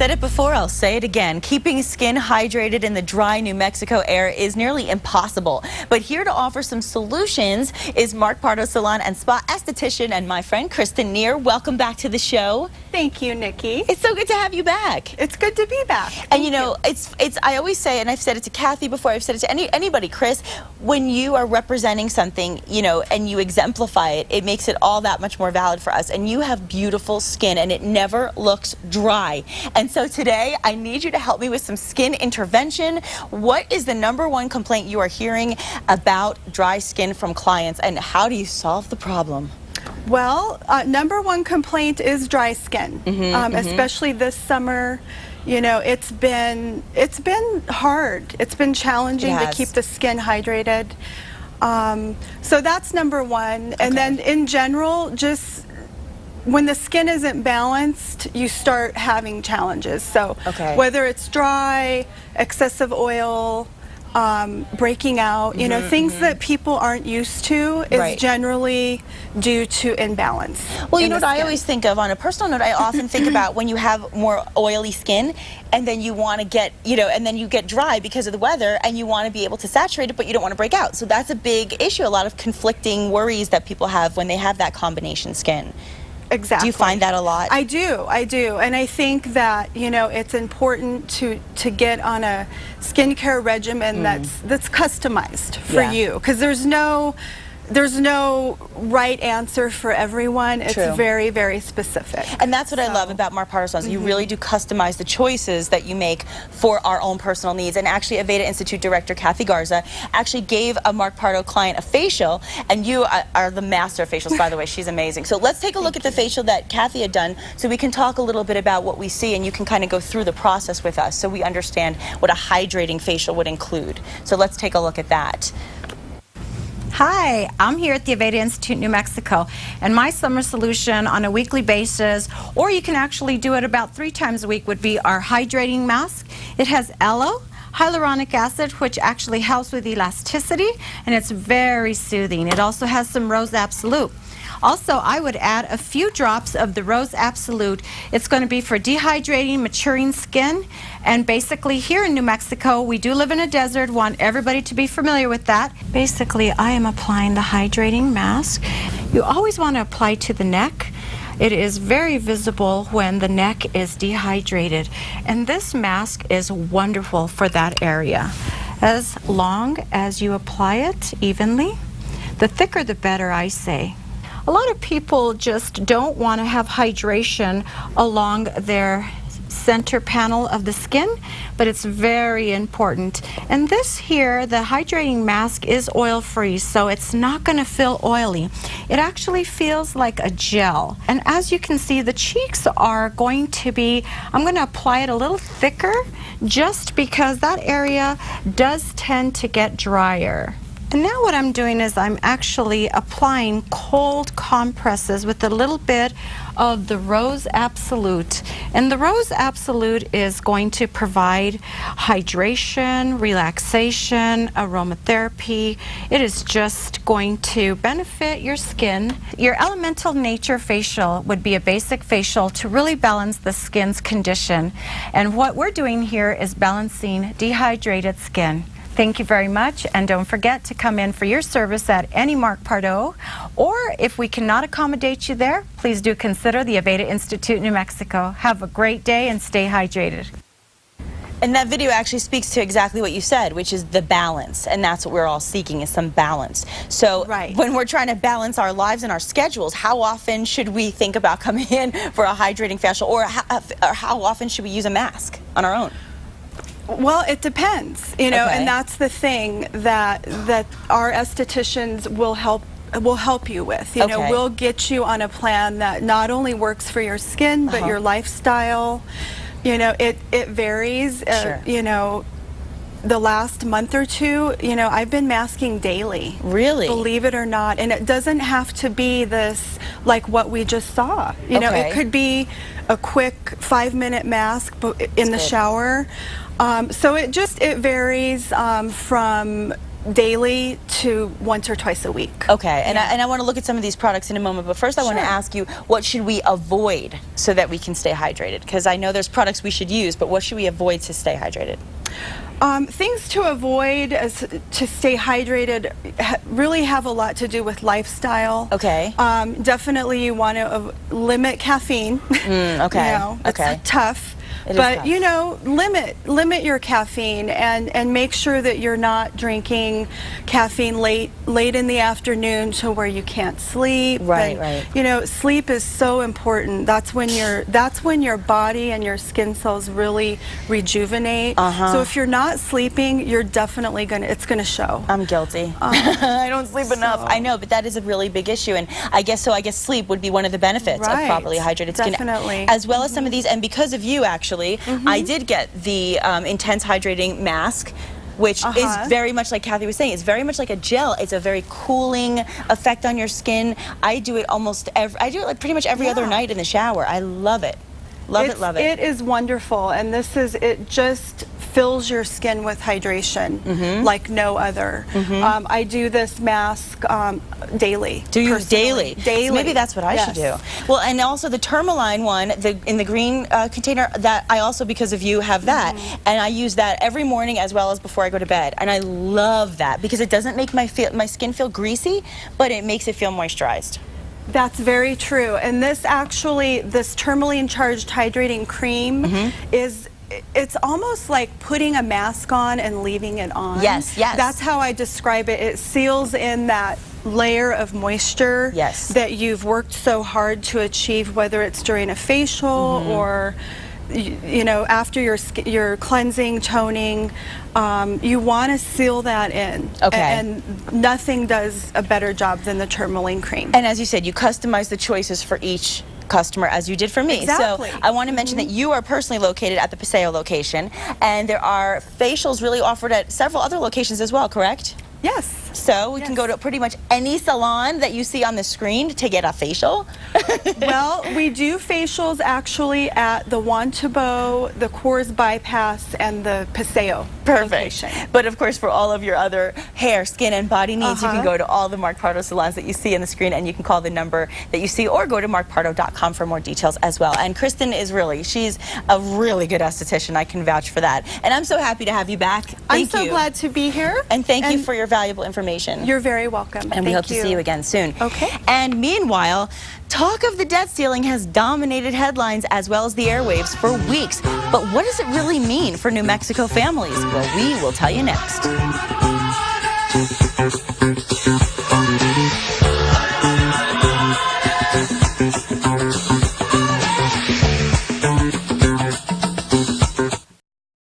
said it before, I'll say it again. Keeping skin hydrated in the dry New Mexico air is nearly impossible. But here to offer some solutions is Mark Pardo Salon and Spa esthetician and my friend Kristen Neer. Welcome back to the show. Thank you, Nikki. It's so good to have you back. It's good to be back. And you know, it's I always say, and I've said it to Kathy before, I've said it to anybody, Chris, when you are representing something, you know, and you exemplify it, it makes it all that much more valid for us. And you have beautiful skin and it never looks dry. And so today I need you to help me with some skin intervention. What is the #1 complaint you are hearing about dry skin from clients, and how do you solve the problem? Well, #1 complaint is dry skin, especially this summer. You know, it's been hard. It's been challenging to keep the skin hydrated. So that's #1. And then in general, just when the skin isn't balanced, you start having challenges. So whether it's dry, excessive oil, breaking out, you know, things that people aren't used to is generally due to imbalance. Well, you know what I always think of on a personal note, I often think about when you have more oily skin and then you want to get, you know, and then you get dry because of the weather and you want to be able to saturate it, but you don't want to break out. So that's a big issue, a lot of conflicting worries that people have when they have that combination skin. Exactly. Do you find that a lot? I do, and I think that, you know, it's important to get on a skincare regimen that's customized for you, because there's no right answer for everyone. It's very, very specific. And that's what I love about Mark Pardo Salons. You really do customize the choices that you make for our own personal needs. And actually, Aveda Institute Director Kathy Garza actually gave a Mark Pardo client a facial, and you are the master of facials, by the way. She's amazing. So let's take a look at the facial that Kathy had done so we can talk a little bit about what we see, and you can kind of go through the process with us so we understand what a hydrating facial would include. So let's take a look at that. Hi, I'm here at the Aveda Institute, New Mexico, and my summer solution on a weekly basis, or you can actually do it about 3 times a week, would be our Hydrating Mask. It has aloe, hyaluronic acid, which actually helps with elasticity, and it's very soothing. It also has some Rose Absolute. Also, I would add a few drops of the Rose Absolute. It's going to be for dehydrating, maturing skin. And basically here in New Mexico, we do live in a desert. Want everybody to be familiar with that. Basically, I am applying the Hydrating Mask. You always want to apply to the neck. It is very visible when the neck is dehydrated. And this mask is wonderful for that area. As long as you apply it evenly, the thicker the better, I say. A lot of people just don't want to have hydration along their center panel of the skin, but it's very important. And this here, the hydrating mask, is oil-free, so it's not going to feel oily. It actually feels like a gel. And as you can see, the cheeks are going to be, I'm going to apply it a little thicker just because that area does tend to get drier. And now what I'm doing is I'm actually applying cold compresses with a little bit of the Rose Absolute. And the Rose Absolute is going to provide hydration, relaxation, aromatherapy. It is just going to benefit your skin. Your Elemental Nature facial would be a basic facial to really balance the skin's condition. And what we're doing here is balancing dehydrated skin. Thank you very much, and don't forget to come in for your service at any Mark Pardo, or if we cannot accommodate you there, please do consider the Aveda Institute, New Mexico. Have a great day and stay hydrated. And that video actually speaks to exactly what you said, which is the balance, and that's what we're all seeking, is some balance. So when we're trying to balance our lives and our schedules, how often should we think about coming in for a hydrating facial, or how often should we use a mask on our own? Well, it depends, you know, and that's the thing that our estheticians will help you with. You know, we'll get you on a plan that not only works for your skin, but your lifestyle. You know, it varies. You know, the last month or 2, you know, I've been masking daily. Really? Believe it or not. And it doesn't have to be this, like what we just saw. You know, it could be a quick 5-minute mask in the shower. So it varies from daily to once or twice a week. Okay, and I want to look at some of these products in a moment, but first I want to ask you, what should we avoid so that we can stay hydrated? Because I know there's products we should use, but what should we avoid to stay hydrated? Things to avoid to stay hydrated really have a lot to do with lifestyle. Okay. Definitely you want to limit caffeine. Okay. You know, it's okay. tough. But you know, limit your caffeine and make sure that you're not drinking caffeine late in the afternoon to where you can't sleep. Right, and, right. You know, sleep is so important. That's when your body and your skin cells really rejuvenate. So if you're not sleeping, you're definitely it's gonna show. I'm guilty. I don't sleep enough. I know, but that is a really big issue, and I guess sleep would be one of the benefits of properly hydrated skin. Definitely. As well as some of these, and because of you actually, I did get the Intense Hydrating Mask, which is very much like Kathy was saying. It's very much like a gel. It's a very cooling effect on your skin. I do it like pretty much every other night in the shower. I love it. Love it. It is wonderful, and it just fills your skin with hydration like no other. I do this mask daily. Do you daily? Daily. So maybe that's what I should do. Well, and also the Tourmaline one, in the green container, that I also, because of you, have that, and I use that every morning as well as before I go to bed, and I love that because it doesn't make my skin feel greasy, but it makes it feel moisturized. That's very true. And this tourmaline charged hydrating cream it's almost like putting a mask on and leaving it on. Yes, yes. That's how I describe it. It seals in that layer of moisture that you've worked so hard to achieve, whether it's during a facial or you know, after your cleansing, toning. You want to seal that in. Okay. And nothing does a better job than the tourmaline cream. And as you said, you customize the choices for each customer, as you did for me. Exactly. So I want to mention that you are personally located at the Paseo location, and there are facials really offered at several other locations as well, correct? Yes. So we can go to pretty much any salon that you see on the screen to get a facial. Well, we do facials actually at the Juan Tabo, the Coors Bypass, and the Paseo location. But of course, for all of your other hair, skin, and body needs, you can go to all the Mark Pardo salons that you see on the screen, and you can call the number that you see, or go to markpardo.com for more details as well. And Kristen is she's a really good esthetician. I can vouch for that. And I'm so happy to have you back. I'm so glad to be here. And thank you for your valuable information. You're very welcome. And we hope to see you again soon. Okay. And meanwhile, talk of the debt ceiling has dominated headlines as well as the airwaves for weeks. But what does it really mean for New Mexico families? Well, we will tell you next.